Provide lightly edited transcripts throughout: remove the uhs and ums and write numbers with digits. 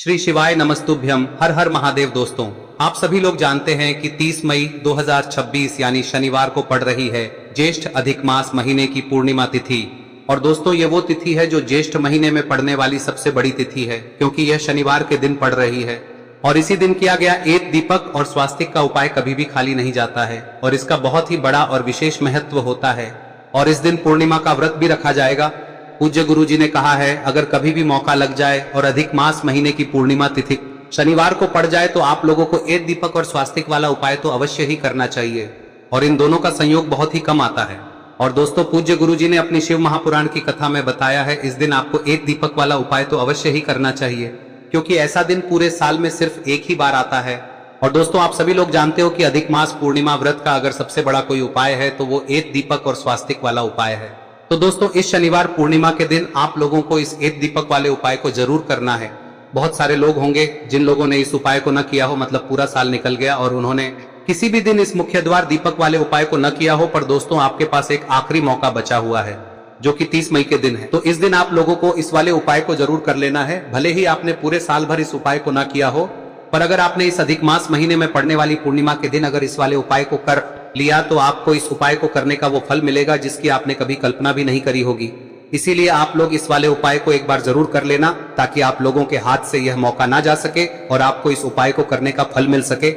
श्री शिवाय नमस्तुभ्यम। हर हर महादेव। दोस्तों, आप सभी लोग जानते हैं कि 30 मई 2026 यानी शनिवार को पड़ रही है ज्येष्ठ अधिक मास महीने की पूर्णिमा तिथि। और दोस्तों, ये वो तिथि है जो ज्येष्ठ महीने में पड़ने वाली सबसे बड़ी तिथि है, क्योंकि यह शनिवार के दिन पड़ रही है। और इसी दिन किया गया एक दीपक और स्वास्तिक का उपाय कभी भी खाली नहीं जाता है और इसका बहुत ही बड़ा और विशेष महत्व होता है। और इस दिन पूर्णिमा का व्रत भी रखा जाएगा। पूज्य गुरु जी ने कहा है, अगर कभी भी मौका लग जाए और अधिक मास महीने की पूर्णिमा तिथि शनिवार को पड़ जाए तो आप लोगों को एक दीपक और स्वास्तिक वाला उपाय तो अवश्य ही करना चाहिए। और इन दोनों का संयोग बहुत ही कम आता है। और दोस्तों, पूज्य गुरु जी ने अपनी शिव महापुराण की कथा में बताया है, इस दिन आपको एक दीपक वाला उपाय तो अवश्य ही करना चाहिए, क्योंकि ऐसा दिन पूरे साल में सिर्फ एक ही बार आता है। और दोस्तों, आप सभी लोग जानते हो कि अधिक मास पूर्णिमा व्रत का अगर सबसे बड़ा कोई उपाय है तो वो एक दीपक और स्वास्तिक वाला उपाय है। तो दोस्तों, इस शनिवार पूर्णिमा के दिन आप लोगों को इस एक दीपक वाले उपाय को जरूर करना है। बहुत सारे लोग होंगे जिन लोगों ने इस उपाय को न किया हो, मतलब पूरा साल निकल गया और उन्होंने किसी भी दिन इस मुख्य द्वार दीपक वाले उपाय को न किया हो। पर दोस्तों, आपके पास एक आखिरी मौका बचा हुआ है जो कि 30 मई के दिन है। तो इस दिन आप लोगों को इस वाले उपाय को जरूर कर लेना है। भले ही आपने पूरे साल भर इस उपाय को न किया हो, पर अगर आपने इस अधिक मास महीने में पड़ने वाली पूर्णिमा के दिन अगर इस वाले उपाय को कर लिया तो आपको इस उपाय को करने का वो फल मिलेगा जिसकी आपने कभी कल्पना भी नहीं करी होगी। इसीलिए आप लोग इस वाले उपाय को एक बार जरूर कर लेना, ताकि आप लोगों के हाथ से यह मौका ना जा सके और आपको इस उपाय को करने का फल मिल सके।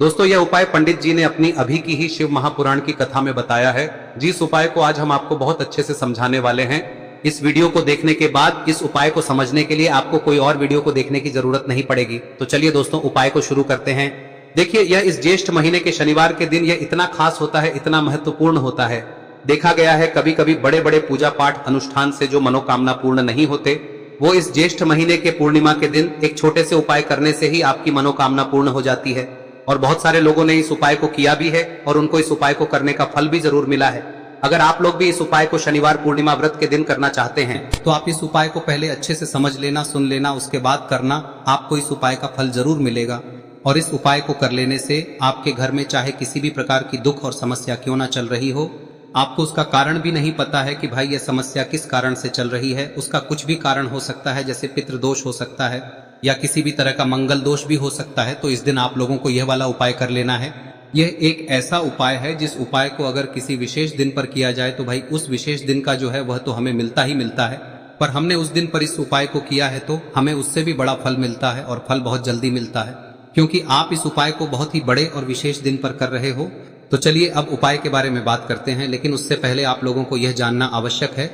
दोस्तों, यह उपाय पंडित जी ने अपनी अभी की ही शिव महापुराण की कथा में बताया है, जिस उपाय को आज हम आपको बहुत अच्छे से समझाने वाले हैं। इस वीडियो को देखने के बाद इस उपाय को समझने के लिए आपको कोई और वीडियो को देखने की जरूरत नहीं पड़ेगी। तो चलिए दोस्तों, उपाय को शुरू करते हैं। देखिए, यह इस ज्येष्ठ महीने के शनिवार के दिन यह इतना खास होता है, इतना महत्वपूर्ण होता है। देखा गया है कभी कभी बड़े बड़े पूजा पाठ अनुष्ठान से जो मनोकामना पूर्ण नहीं होते, वो इस ज्येष्ठ महीने के पूर्णिमा के दिन एक छोटे से उपाय करने से ही आपकी मनोकामना पूर्ण हो जाती है। और बहुत सारे लोगों ने इस उपाय को किया भी है और उनको इस उपाय को करने का फल भी जरूर मिला है। अगर आप लोग भी इस उपाय को शनिवार पूर्णिमा व्रत के दिन करना चाहते हैं तो आप इस उपाय को पहले अच्छे से समझ लेना, सुन लेना, उसके बाद करना। आपको इस उपाय का फल जरूर मिलेगा। और इस उपाय को कर लेने से आपके घर में चाहे किसी भी प्रकार की दुख और समस्या क्यों ना चल रही हो, आपको उसका कारण भी नहीं पता है कि भाई यह समस्या किस कारण से चल रही है, उसका कुछ भी कारण हो सकता है, जैसे पितृदोष हो सकता है या किसी भी तरह का मंगल दोष भी हो सकता है। तो इस दिन आप लोगों को यह वाला उपाय कर लेना है। यह एक ऐसा उपाय है जिस उपाय को अगर किसी विशेष दिन पर किया जाए तो भाई उस विशेष दिन का जो है वह तो हमें मिलता ही मिलता है। पर हमने उस दिन पर इस उपाय को किया है तो हमें उससे भी बड़ा फल मिलता है, और फल बहुत जल्दी मिलता है, क्योंकि आप इस उपाय को बहुत ही बड़े और विशेष दिन पर कर रहे हो। तो चलिए अब उपाय के बारे में बात करते हैं, लेकिन उससे पहले आप लोगों को यह जानना आवश्यक है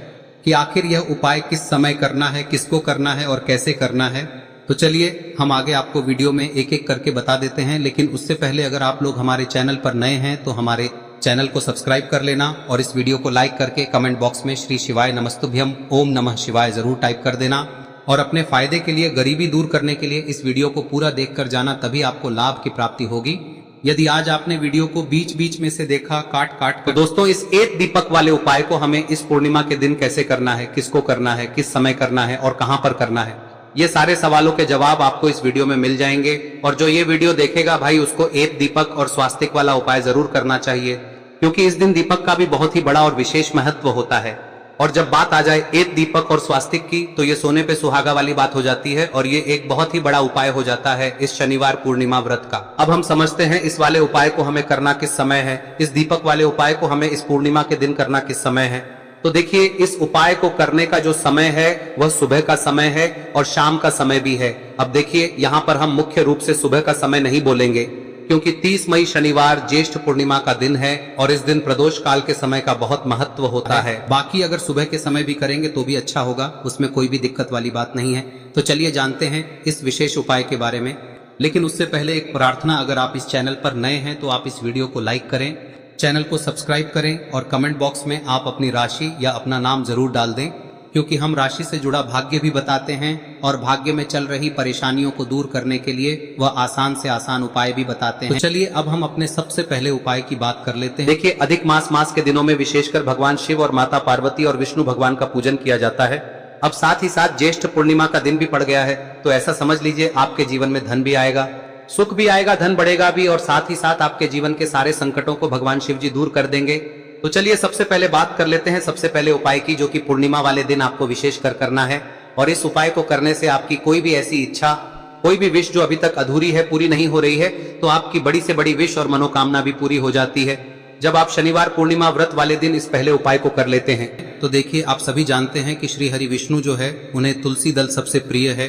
कि आखिर यह उपाय किस समय करना है, किसको करना है और कैसे करना है। तो चलिए हम आगे आपको वीडियो में एक एक करके बता देते हैं। लेकिन उससे पहले अगर आप लोग हमारे चैनल पर नए हैं तो हमारे चैनल को सब्सक्राइब कर लेना और इस वीडियो को लाइक करके कमेंट बॉक्स में श्री शिवाय नमस्तुभ्यम ओम नमः शिवाय जरूर टाइप कर देना। और अपने फायदे के लिए, गरीबी दूर करने के लिए इस वीडियो को पूरा देखकर जाना, तभी आपको लाभ की प्राप्ति होगी। यदि आज आपने वीडियो को बीच बीच में से देखा, काट काट कर, तो दोस्तों इस एक दीपक वाले उपाय को हमें इस पूर्णिमा के दिन कैसे करना है, किसको करना है, किस समय करना है और कहां पर करना है, ये सारे सवालों के जवाब आपको इस वीडियो में मिल जाएंगे। और जो ये वीडियो देखेगा भाई, उसको एक दीपक और स्वास्तिक वाला उपाय जरूर करना चाहिए, क्योंकि इस दिन दीपक का भी बहुत ही बड़ा और विशेष महत्व होता है। और जब बात आ जाए एक दीपक और स्वास्तिक की, तो ये सोने पे सुहागा वाली बात हो जाती है और ये एक बहुत ही बड़ा उपाय हो जाता है इस शनिवार पूर्णिमा व्रत का। अब हम समझते हैं इस वाले उपाय को हमें करना किस समय है, इस दीपक वाले उपाय को हमें इस पूर्णिमा के दिन करना किस समय है। तो देखिए, इस उपाय को करने का जो समय है वह सुबह का समय है और शाम का समय भी है। अब देखिए, यहाँ पर हम मुख्य रूप से सुबह का समय नहीं बोलेंगे, क्योंकि 30 मई शनिवार ज्येष्ठ पूर्णिमा का दिन है और इस दिन प्रदोष काल के समय का बहुत महत्व होता है। बाकी अगर सुबह के समय भी करेंगे तो भी अच्छा होगा, उसमें कोई भी दिक्कत वाली बात नहीं है। तो चलिए जानते हैं इस विशेष उपाय के बारे में। लेकिन उससे पहले एक प्रार्थना, अगर आप इस चैनल पर नए हैं तो आप इस वीडियो को लाइक करें, चैनल को सब्सक्राइब करें और कमेंट बॉक्स में आप अपनी राशि या अपना नाम जरूर डाल दें, क्योंकि हम राशि से जुड़ा भाग्य भी बताते हैं और भाग्य में चल रही परेशानियों को दूर करने के लिए वह आसान से आसान उपाय भी बताते हैं। तो चलिए अब हम अपने सबसे पहले उपाय की बात कर लेते हैं। देखिए, अधिक मास के दिनों में विशेषकर भगवान शिव और माता पार्वती और विष्णु भगवान का पूजन किया जाता है। अब साथ ही साथ ज्येष्ठ पूर्णिमा का दिन भी पड़ गया है, तो ऐसा समझ लीजिए आपके जीवन में धन भी आएगा, सुख भी आएगा, धन बढ़ेगा भी, और साथ ही साथ आपके जीवन के सारे संकटों को भगवान शिव जी दूर कर देंगे। तो चलिए सबसे पहले बात कर लेते हैं सबसे पहले उपाय की, जो कि पूर्णिमा वाले दिन आपको विशेष कर करना है। और इस उपाय को करने से आपकी कोई भी ऐसी इच्छा, कोई भी विश जो अभी तक अधूरी है, पूरी नहीं हो रही है, तो आपकी बड़ी से बड़ी विश और मनोकामना भी पूरी हो जाती है जब आप शनिवार पूर्णिमा व्रत वाले दिन इस पहले उपाय को कर लेते हैं। तो देखिए, आप सभी जानते हैं कि श्री हरि विष्णु जो है उन्हें तुलसी दल सबसे प्रिय है।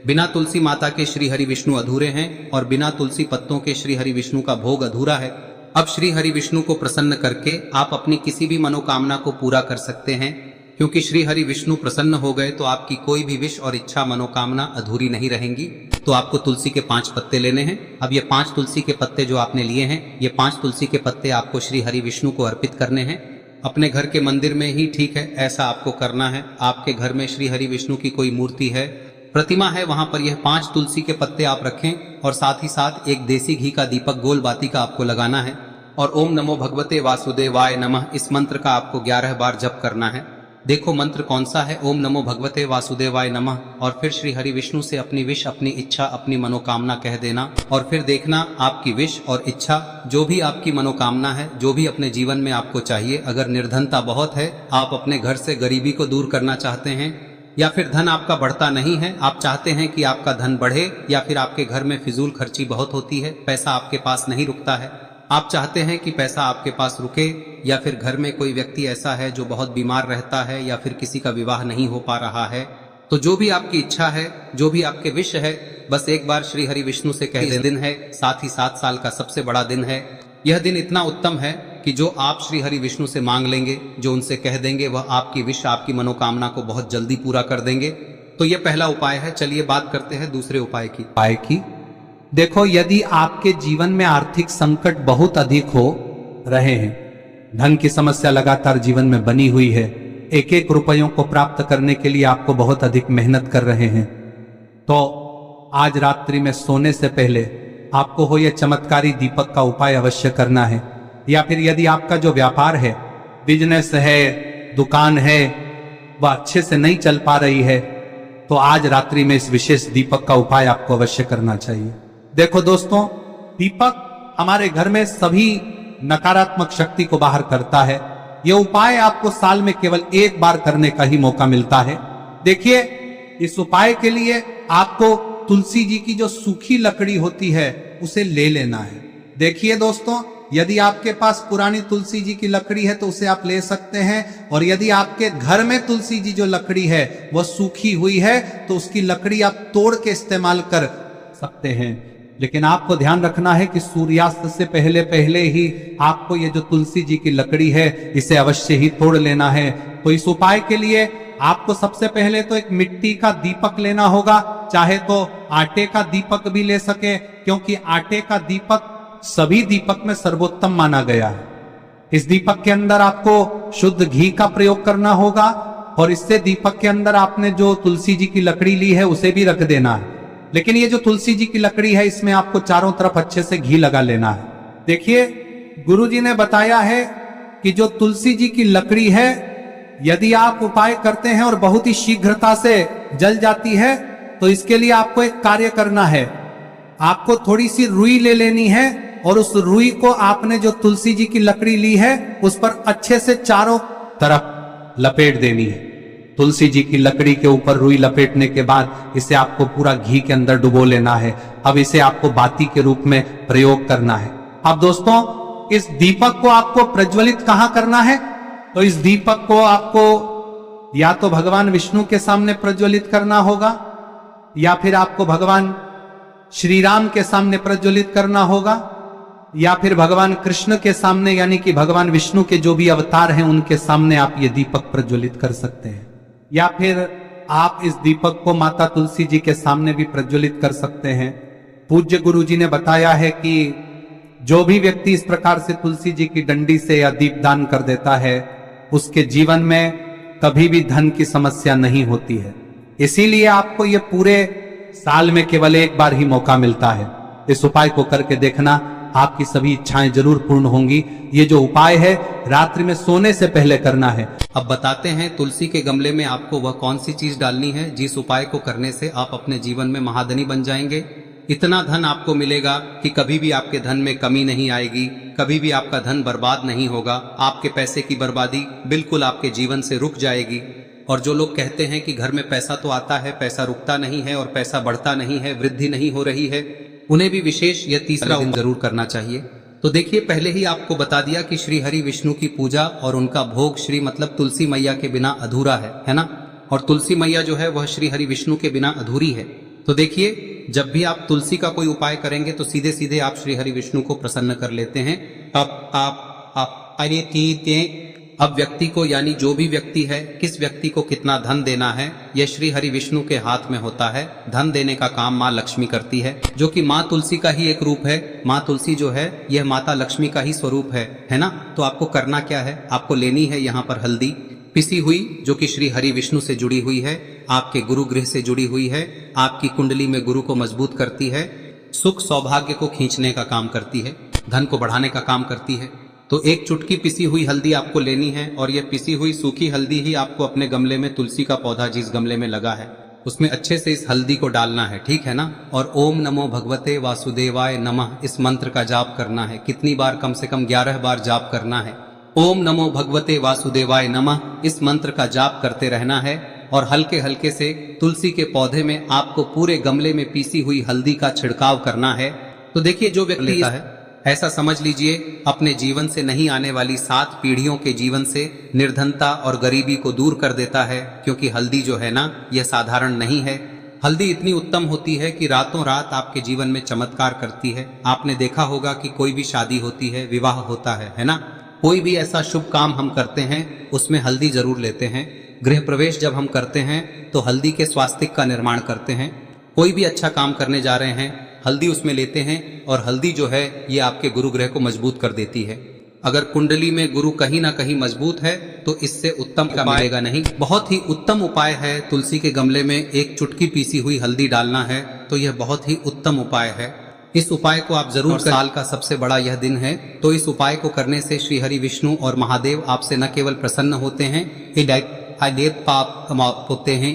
बिना तुलसी माता के श्री हरि विष्णु अधूरे हैं और बिना तुलसी पत्तों के श्री हरि विष्णु का भोग अधूरा है। अब श्री हरि विष्णु को प्रसन्न करके आप अपनी किसी भी मनोकामना को पूरा कर सकते हैं, क्योंकि श्री हरि विष्णु प्रसन्न हो गए तो आपकी कोई भी विश और इच्छा मनोकामना अधूरी नहीं रहेंगी। तो आपको तुलसी के 5 पत्ते लेने हैं। अब ये 5 तुलसी के पत्ते जो आपने लिए हैं, ये 5 तुलसी के पत्ते आपको श्री हरि विष्णु को अर्पित करने हैं। अपने घर के मंदिर में ही ठीक है, ऐसा आपको करना है। आपके घर में श्री हरि विष्णु की कोई मूर्ति है, प्रतिमा है, वहां पर यह 5 तुलसी के पत्ते आप रखें और साथ ही साथ एक देसी घी का दीपक गोल बाती का आपको लगाना है और ओम नमो भगवते वासुदेवाय नमः इस मंत्र का आपको 11 बार जप करना है। देखो मंत्र कौन सा है, ओम नमो भगवते वासुदेवाय नमः, और फिर श्री हरि विष्णु से अपनी विश, अपनी इच्छा, अपनी मनोकामना कह देना और फिर देखना आपकी विश और इच्छा, जो भी आपकी मनोकामना है, जो भी अपने जीवन में आपको चाहिए। अगर निर्धनता बहुत है, आप अपने घर से गरीबी को दूर करना चाहते हैं, या फिर धन आपका बढ़ता नहीं है, आप चाहते हैं कि आपका धन बढ़े, या फिर आपके घर में फिजूल खर्ची बहुत होती है, पैसा आपके पास नहीं रुकता है, आप चाहते हैं कि पैसा आपके पास रुके, या फिर घर में कोई व्यक्ति ऐसा है जो बहुत बीमार रहता है, या फिर किसी का विवाह नहीं हो पा रहा है, तो जो भी आपकी इच्छा है, जो भी आपके विश है, बस एक बार श्री हरि विष्णु से कह दें। दिन है, साथ ही 7 साल का सबसे बड़ा दिन है। यह दिन इतना उत्तम है कि जो आप श्री हरि विष्णु से मांग लेंगे, जो उनसे कह देंगे, वह आपकी विश, आपकी मनोकामना को बहुत जल्दी पूरा कर देंगे। तो यह पहला उपाय है। चलिए बात करते हैं दूसरे उपाय की। देखो, यदि आपके जीवन में आर्थिक संकट बहुत अधिक हो रहे हैं, धन की समस्या लगातार जीवन में बनी हुई है, एक एक रुपयों को प्राप्त करने के लिए आपको बहुत अधिक मेहनत कर रहे हैं, तो आज रात्रि में सोने से पहले आपको हो यह चमत्कारी दीपक का उपाय अवश्य करना है। या फिर यदि आपका जो व्यापार है, बिजनेस है, दुकान है, वह अच्छे से नहीं चल पा रही है, तो आज रात्रि में इस विशेष दीपक का उपाय आपको अवश्य करना चाहिए। देखो दोस्तों, दीपक हमारे घर में सभी नकारात्मक शक्ति को बाहर करता है। यह उपाय आपको साल में केवल 1 बार करने का ही मौका मिलता है। देखिए, इस उपाय के लिए आपको तुलसी जी की जो सूखी लकड़ी होती है उसे ले लेना है। देखिए दोस्तों, यदि आपके पास पुरानी तुलसी जी की लकड़ी है तो उसे आप ले सकते हैं, और यदि आपके घर में तुलसी जी जो लकड़ी है वह सूखी हुई है तो उसकी लकड़ी आप तोड़ के इस्तेमाल कर सकते हैं। लेकिन आपको ध्यान रखना है कि सूर्यास्त से पहले पहले ही आपको ये जो तुलसी जी की लकड़ी है इसे अवश्य ही तोड़ लेना है। तो इस उपाय के लिए आपको सबसे पहले तो एक मिट्टी का दीपक लेना होगा, चाहे तो आटे का दीपक भी ले सके, क्योंकि आटे का दीपक सभी दीपक में सर्वोत्तम माना गया है। इस दीपक के अंदर आपको शुद्ध घी का प्रयोग करना होगा, और इससे दीपक के अंदर आपने जो तुलसी जी की लकड़ी ली है उसे भी रख देना है। लेकिन ये जो तुलसी जी की लकड़ी है, इसमें आपको चारों तरफ अच्छे से घी लगा लेना है। देखिए, गुरु जी ने बताया है कि जो तुलसी जी की लकड़ी है, यदि आप उपाय करते हैं और बहुत ही शीघ्रता से जल जाती है, तो इसके लिए आपको एक कार्य करना है। आपको थोड़ी सी रुई ले लेनी है और उस रुई को आपने जो तुलसी जी की लकड़ी ली है उस पर अच्छे से चारों तरफ लपेट देनी है। तुलसी जी की लकड़ी के ऊपर रुई लपेटने के बाद इसे आपको पूरा घी के अंदर डुबो लेना है। अब इसे आपको बाती के रूप में प्रयोग करना है। अब दोस्तों, इस दीपक को आपको प्रज्वलित कहां करना है? तो इस दीपक को आपको या तो भगवान विष्णु के सामने प्रज्वलित करना होगा, या फिर आपको भगवान श्री राम के सामने प्रज्वलित करना होगा, या फिर भगवान कृष्ण के सामने, यानी कि भगवान विष्णु के जो भी अवतार हैं उनके सामने आप ये दीपक प्रज्वलित कर सकते हैं। या फिर आप इस दीपक को माता तुलसी जी के सामने भी प्रज्वलित कर सकते हैं। पूज्य गुरु जी ने बताया है कि जो भी व्यक्ति इस प्रकार से तुलसी जी की डंडी से या दीपदान कर देता है, उसके जीवन में कभी भी धन की समस्या नहीं होती है। इसीलिए आपको ये पूरे साल में केवल 1 बार ही मौका मिलता है। इस उपाय को करके देखना, आपकी सभी इच्छाएं जरूर पूर्ण होंगी। ये जो उपाय है रात्रि में सोने से पहले करना है। अब बताते हैं तुलसी के गमले में आपको वह कौन सी चीज डालनी है जिस उपाय को करने से आप अपने जीवन में महाधनी बन जाएंगे। इतना धन आपको मिलेगा कि कभी भी आपके धन में कमी नहीं आएगी, कभी भी आपका धन बर्बाद नहीं होगा, आपके पैसे की बर्बादी बिल्कुल आपके जीवन से रुक जाएगी। और जो लोग कहते हैं कि घर में पैसा तो आता है, पैसा रुकता नहीं है और पैसा बढ़ता नहीं है, वृद्धि नहीं हो रही है, उन्हें भी विशेष यह तीसरा दिन जरूर करना चाहिए। तो देखिए, पहले ही आपको बता दिया कि श्री हरि विष्णु की पूजा और उनका भोग श्री मतलब तुलसी मैया के बिना अधूरा है ना। और तुलसी मैया जो है वह श्री हरि विष्णु के बिना अधूरी है। तो देखिए, जब भी आप तुलसी का कोई उपाय करेंगे तो सीधे सीधे आप श्री हरि विष्णु को प्रसन्न कर लेते हैं। अब व्यक्ति को, यानी जो भी व्यक्ति है, किस व्यक्ति को कितना धन देना है, यह श्री हरि विष्णु के हाथ में होता है। धन देने का काम माँ लक्ष्मी करती है, जो कि माँ तुलसी का ही एक रूप है। माँ तुलसी जो है यह माता लक्ष्मी का ही स्वरूप है ना। तो आपको करना क्या है, आपको लेनी है यहाँ पर हल्दी पिसी हुई, जो कि श्री हरि विष्णु से जुड़ी हुई है, आपके गुरु गृह से जुड़ी हुई है, आपकी कुंडली में गुरु को मजबूत करती है, सुख सौभाग्य को खींचने का काम करती है, धन को बढ़ाने का काम करती है। तो एक चुटकी पिसी हुई हल्दी आपको लेनी है और यह पिसी हुई सूखी हल्दी ही आपको अपने गमले में, तुलसी का पौधा जिस गमले में लगा है उसमें अच्छे से इस हल्दी को डालना है, ठीक है ना। और ओम नमो भगवते वासुदेवाय नमः इस मंत्र का जाप करना है। कितनी बार? कम से कम 11 बार जाप करना है। ओम नमो भगवते वासुदेवाय नमः इस मंत्र का जाप करते रहना है और हल्के हल्के से तुलसी के पौधे में आपको पूरे गमले में पीसी हुई हल्दी का छिड़काव करना है। तो देखिए, जो व्यक्ति लेता है, ऐसा समझ लीजिए अपने जीवन से नहीं आने वाली 7 पीढ़ियों के जीवन से निर्धनता और गरीबी को दूर कर देता है। क्योंकि हल्दी जो है ना, यह साधारण नहीं है। हल्दी इतनी उत्तम होती है कि रातों रात आपके जीवन में चमत्कार करती है। आपने देखा होगा कि कोई भी शादी होती है, विवाह होता है ना, कोई भी ऐसा शुभ काम हम करते हैं उसमें हल्दी जरूर लेते हैं। गृह प्रवेश जब हम करते हैं तो हल्दी के स्वास्तिक का निर्माण करते हैं। कोई भी अच्छा काम करने जा रहे हैं, हल्दी उसमें लेते हैं और हल्दी जो है ये आपके गुरु ग्रह को मजबूत कर देती है। अगर कुंडली में गुरु कहीं ना कहीं मजबूत है तो इससे उत्तम का मिलेगा नहीं। बहुत ही उत्तम उपाय है, तुलसी के गमले में एक चुटकी पीसी हुई हल्दी डालना है, तो यह बहुत ही उत्तम उपाय है। इस उपाय को आप जरूर, साल का सबसे बड़ा यह दिन है, तो इस उपाय को करने से श्री हरि विष्णु और महादेव आपसे न केवल प्रसन्न होते हैं, पाप होते हैं,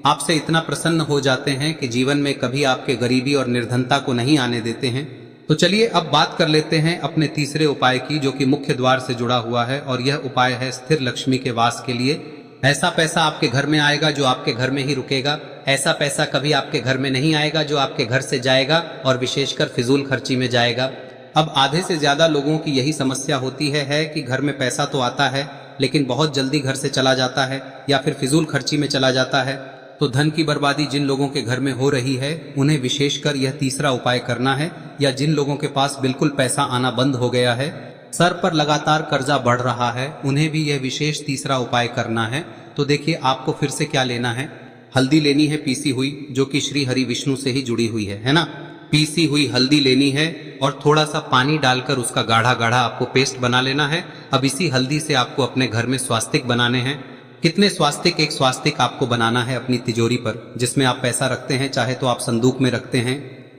आपसे इतना प्रसन्न हो जाते हैं कि जीवन में कभी आपके गरीबी और निर्धनता को नहीं आने देते हैं। तो चलिए अब बात कर लेते हैं अपने तीसरे उपाय की, जो कि मुख्य द्वार से जुड़ा हुआ है और यह उपाय है स्थिर लक्ष्मी के वास के लिए। ऐसा पैसा आपके घर में आएगा जो आपके घर में ही रुकेगा। ऐसा पैसा कभी आपके घर में नहीं आएगा जो आपके घर से जाएगा और विशेषकर फिजूल खर्ची में जाएगा। अब आधे से ज्यादा लोगों की यही समस्या होती है कि घर में पैसा तो आता है लेकिन बहुत जल्दी घर से चला जाता है या फिर फिजूल खर्ची में चला जाता है। तो धन की बर्बादी जिन लोगों के घर में हो रही है उन्हें विशेषकर यह तीसरा उपाय करना है, या जिन लोगों के पास बिल्कुल पैसा आना बंद हो गया है, सर पर लगातार कर्जा बढ़ रहा है, उन्हें भी यह विशेष तीसरा उपाय करना है। तो देखिए, आपको फिर से क्या लेना है, हल्दी लेनी है पीसी हुई, जो कि श्री हरि विष्णु से ही जुड़ी हुई है ना। पीसी हुई हल्दी लेनी है और थोड़ा सा पानी डालकर उसका गाढ़ा गाढ़ा आपको पेस्ट बना लेना है। अब इसी हल्दी से आपको अपने घर में स्वास्तिक बनाने हैं। कितने स्वास्तिक? एक स्वास्तिक आपको बनाना है अपनी तिजोरी पर, जिसमें आप पैसा रखते हैं, चाहे तो आप संदूक में रखते हैं,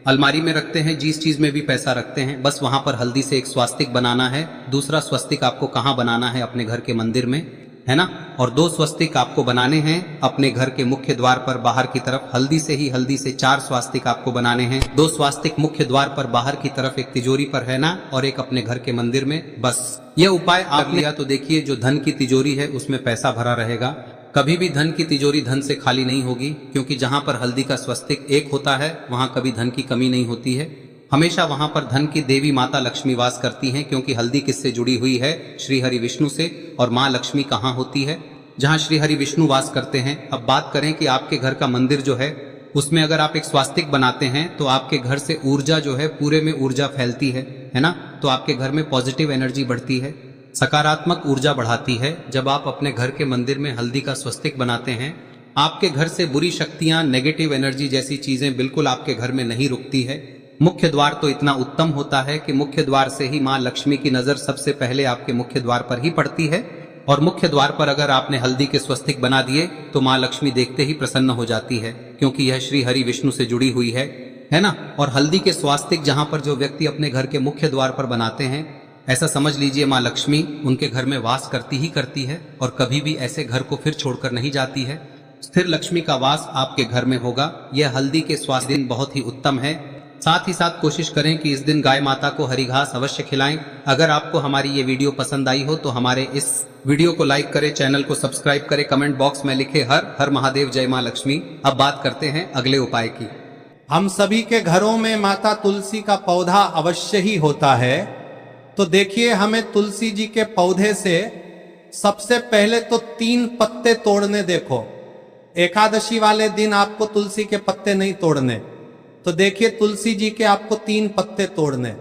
अलमारी में रखते हैं, जिस चीज में भी पैसा रखते हैं, बस वहां पर हल्दी से एक स्वास्तिक बनाना है। दूसरा स्वस्तिक आपको कहाँ बनाना है? अपने घर के मंदिर में, है ना। और 2 स्वस्तिक आपको बनाने हैं अपने घर के मुख्य द्वार पर बाहर की तरफ। हल्दी से 4 स्वास्तिक आपको बनाने हैं। 2 स्वास्तिक मुख्य द्वार पर बाहर की तरफ, एक तिजोरी पर है ना, और एक अपने घर के मंदिर में। बस यह उपाय आप लिया तो देखिए, जो धन की तिजोरी है उसमें पैसा भरा रहेगा। कभी भी धन की तिजोरी धन से खाली नहीं होगी, क्योंकि जहां पर हल्दी का स्वस्तिक एक होता है वहां कभी धन की कमी नहीं होती है। हमेशा वहां पर धन की देवी माता लक्ष्मी वास करती हैं, क्योंकि हल्दी किससे जुड़ी हुई है? श्री हरि विष्णु से। और माँ लक्ष्मी कहाँ होती है? जहाँ श्री हरि विष्णु वास करते हैं। अब बात करें कि आपके घर का मंदिर जो है उसमें अगर आप एक स्वास्तिक बनाते हैं तो आपके घर से ऊर्जा जो है, पूरे में ऊर्जा फैलती है ना। तो आपके घर में पॉजिटिव एनर्जी बढ़ती है, सकारात्मक ऊर्जा बढ़ाती है। जब आप अपने घर के मंदिर में हल्दी का स्वस्तिक बनाते हैं, आपके घर से बुरी शक्तियां, नेगेटिव एनर्जी जैसी चीजें बिल्कुल आपके घर में नहीं रुकती है। मुख्य द्वार तो इतना उत्तम होता है कि मुख्य द्वार से ही माँ लक्ष्मी की नजर सबसे पहले आपके मुख्य द्वार पर ही पड़ती है। और मुख्य द्वार पर अगर आपने हल्दी के स्वस्तिक बना दिए तो माँ लक्ष्मी देखते ही प्रसन्न हो जाती है, क्योंकि यह श्री हरि विष्णु से जुड़ी हुई है ना। और हल्दी के स्वास्तिक जहां पर जो व्यक्ति अपने घर के मुख्य द्वार पर बनाते हैं, ऐसा समझ लीजिए माँ लक्ष्मी उनके घर में वास करती ही करती है और कभी भी ऐसे घर को फिर छोड़कर नहीं जाती है। स्थिर लक्ष्मी का वास आपके घर में होगा। यह हल्दी के स्वास्तिक बहुत ही उत्तम है। साथ ही साथ कोशिश करें कि इस दिन गाय माता को हरी घास अवश्य खिलाएं। अगर आपको हमारी ये वीडियो पसंद आई हो तो हमारे इस वीडियो को लाइक करें, चैनल को सब्सक्राइब करें, कमेंट बॉक्स में लिखे हर हर महादेव, जय मां लक्ष्मी। अब बात करते हैं अगले उपाय की। हम सभी के घरों में माता तुलसी का पौधा अवश्य ही होता है। तो देखिए, हमें तुलसी जी के पौधे से सबसे पहले तो 3 पत्ते तोड़ने। देखो, एकादशी वाले दिन आपको तुलसी के पत्ते नहीं तोड़ने। तो देखिए, तुलसी जी के आपको 3 पत्ते तोड़ने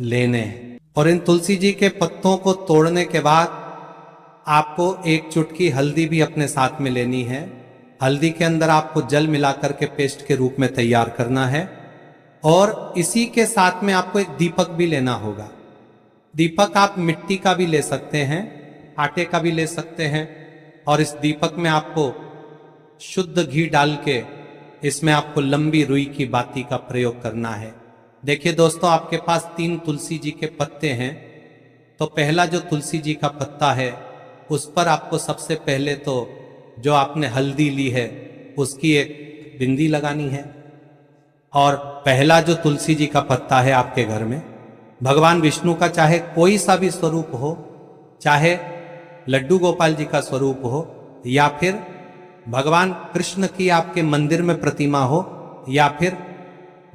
लेने हैं। और इन तुलसी जी के पत्तों को तोड़ने के बाद आपको 1 चुटकी हल्दी भी अपने साथ में लेनी है। हल्दी के अंदर आपको जल मिलाकर के पेस्ट के रूप में तैयार करना है। और इसी के साथ में आपको एक दीपक भी लेना होगा। दीपक आप मिट्टी का भी ले सकते हैं, आटे का भी ले सकते हैं। और इस दीपक में आपको शुद्ध घी डाल के इसमें आपको लंबी रुई की बाती का प्रयोग करना है। देखिए दोस्तों, आपके पास 3 तुलसी जी के पत्ते हैं। तो पहला जो तुलसी जी का पत्ता है उस पर आपको सबसे पहले तो जो आपने हल्दी ली है उसकी एक बिंदी लगानी है। और पहला जो तुलसी जी का पत्ता है आपके घर में, भगवान विष्णु का चाहे कोई सा भी स्वरूप हो, चाहे लड्डू गोपाल जी का स्वरूप हो, या फिर भगवान कृष्ण की आपके मंदिर में प्रतिमा हो, या फिर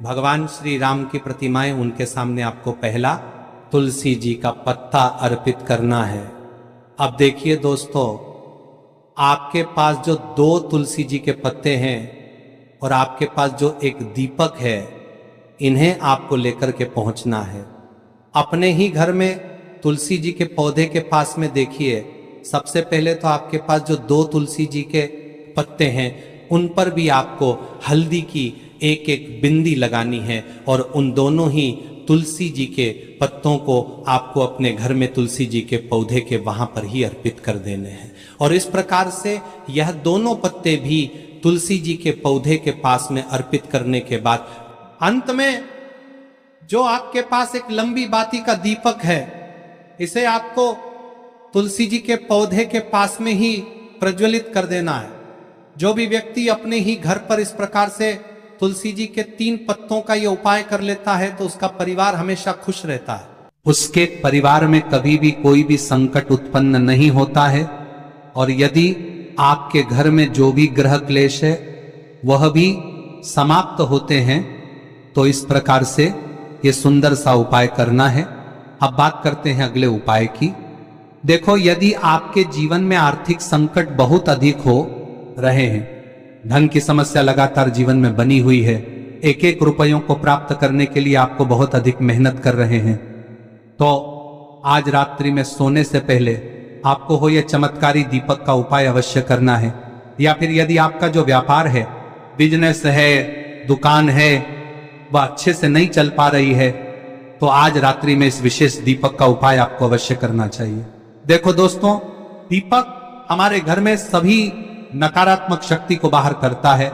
भगवान श्री राम की प्रतिमाएं, उनके सामने आपको पहला तुलसी जी का पत्ता अर्पित करना है। अब देखिए दोस्तों, आपके पास जो 2 तुलसी जी के पत्ते हैं और आपके पास जो एक दीपक है, इन्हें आपको लेकर के पहुंचना है। अपने ही घर में तुलसी जी के पौधे के पास में देखिए, सबसे पहले तो आपके पास जो 2 तुलसी जी के पत्ते हैं उन पर भी आपको हल्दी की एक एक बिंदी लगानी है। और उन दोनों ही तुलसी जी के पत्तों को आपको अपने घर में तुलसी जी के पौधे के वहां पर ही अर्पित कर देने हैं। और इस प्रकार से यह दोनों पत्ते भी तुलसी जी के पौधे के पास में अर्पित करने के बाद अंत में जो आपके पास एक लंबी बाती का दीपक है, इसे आपको तुलसी जी के पौधे के पास में ही प्रज्वलित कर देना है। जो भी व्यक्ति अपने ही घर पर इस प्रकार से तुलसी जी के 3 पत्तों का ये उपाय कर लेता है तो उसका परिवार हमेशा खुश रहता है। उसके परिवार में कभी भी कोई भी संकट उत्पन्न नहीं होता है। और यदि आपके घर में जो भी ग्रह क्लेश है वह भी समाप्त होते हैं। तो इस प्रकार से ये सुंदर सा उपाय करना है। अब बात करते हैं अगले उपाय की। देखो, यदि आपके जीवन में आर्थिक संकट बहुत अधिक हो रहे हैं, धन की समस्या लगातार जीवन में बनी हुई है, एक एक रुपयों को प्राप्त करने के लिए आपको बहुत अधिक मेहनत कर रहे हैं, तो आज रात्रि में सोने से पहले आपको हो यह चमत्कारी दीपक का उपाय अवश्य करना है। या फिर यदि आपका जो व्यापार है, बिजनेस है, दुकान है, वह अच्छे से नहीं चल पा रही है, तो आज रात्रि में इस विशेष दीपक का उपाय आपको अवश्य करना चाहिए। देखो दोस्तों, दीपक हमारे घर में सभी नकारात्मक शक्ति को बाहर करता है।